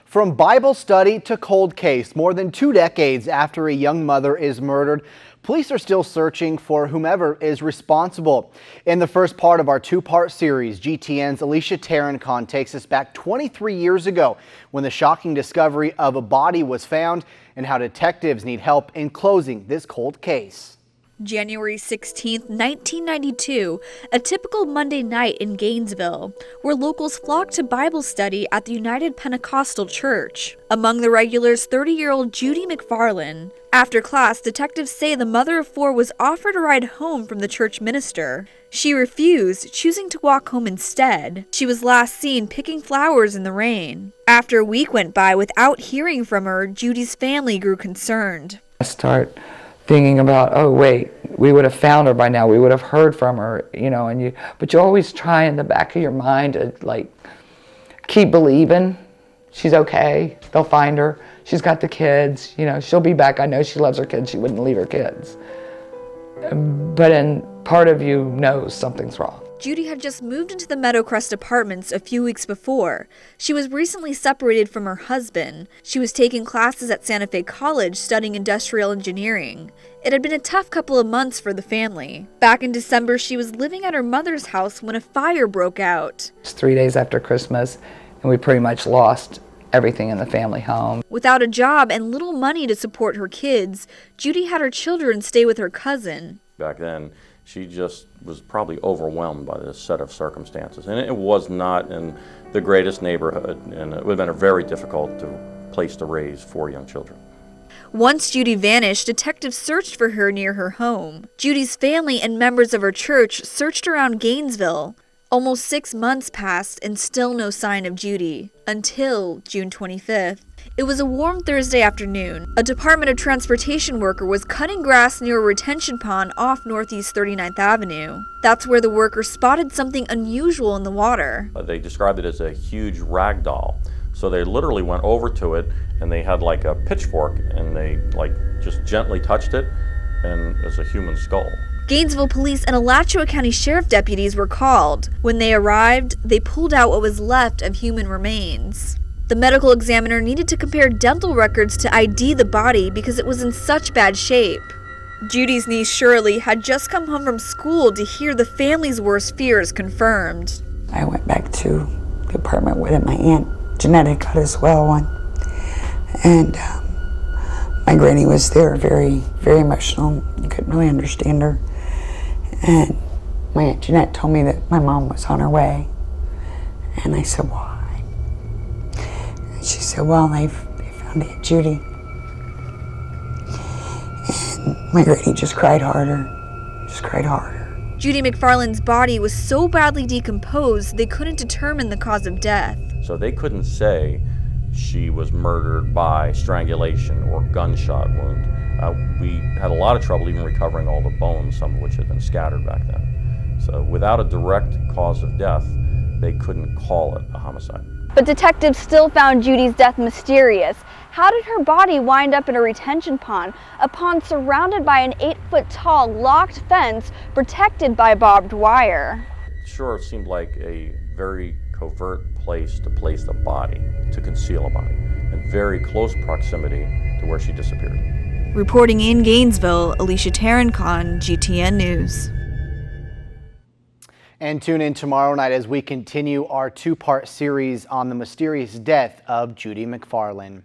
From Bible study to cold case, more than 2 decades after a young mother is murdered, police are still searching for whomever is responsible. In the first part of our 2-part series, GTN's Alicia Tarancon takes us back 23 years ago when the shocking discovery of a body was found and how detectives need help in closing this cold case. January 16, 1992, a typical Monday night in Gainesville, where locals flocked to Bible study at the United Pentecostal Church. Among the regulars, 30-year-old Judy MacFarlane. After class, detectives say the mother of 4 was offered a ride home from the church minister. She refused, choosing to walk home instead. She was last seen picking flowers in the rain. After a week went by without hearing from her, Judy's family grew concerned. I start thinking about, oh wait, we would have found her by now, we would have heard from her, but you always try in the back of your mind to keep believing she's okay, they'll find her, she's got the kids, she'll be back, I know she loves her kids, she wouldn't leave her kids. But in part of you knows something's wrong. Judy had just moved into the Meadowcrest apartments a few weeks before. She was recently separated from her husband. She was taking classes at Santa Fe College studying industrial engineering. It had been a tough couple of months for the family. Back in December, she was living at her mother's house when a fire broke out. It's 3 days after Christmas, and we pretty much lost everything in the family home. Without a job and little money to support her kids, Judy had her children stay with her cousin. Back then, she just was probably overwhelmed by this set of circumstances. And it was not in the greatest neighborhood, and it would have been a very difficult place to raise 4 young children. Once Judy vanished, detectives searched for her near her home. Judy's family and members of her church searched around Gainesville. Almost 6 months passed and still no sign of Judy, until June 25th. It was a warm Thursday afternoon. A Department of Transportation worker was cutting grass near a retention pond off Northeast 39th Avenue. That's where the worker spotted something unusual in the water. They described it as a huge rag doll. So they literally went over to it and they had like a pitchfork and they just gently touched it, and it was a human skull. Gainesville police and Alachua County Sheriff deputies were called. When they arrived, they pulled out what was left of human remains. The medical examiner needed to compare dental records to ID the body because it was in such bad shape. Judy's niece Shirley had just come home from school to hear the family's worst fears confirmed. I went back to the apartment with my aunt Jeanette had got as well and my granny was there, very, very emotional. You couldn't really understand her. And my Aunt Jeanette told me that my mom was on her way. And I said, why? And she said, well, they found Aunt Judy. And my granny just cried harder, Judy MacFarlane's body was so badly decomposed they couldn't determine the cause of death. So they couldn't say she was murdered by strangulation or gunshot wound. We had a lot of trouble even recovering all the bones, some of which had been scattered back then. So without a direct cause of death, they couldn't call it a homicide. But detectives still found Judy's death mysterious. How did her body wind up in a retention pond, a pond surrounded by an 8-foot-tall locked fence protected by barbed wire? It sure seemed like a very covert place to place a body, to conceal a body, in very close proximity to where she disappeared. Reporting in Gainesville, Alicia Tarancon, GTN News. And tune in tomorrow night as we continue our 2-part series on the mysterious death of Judy MacFarlane.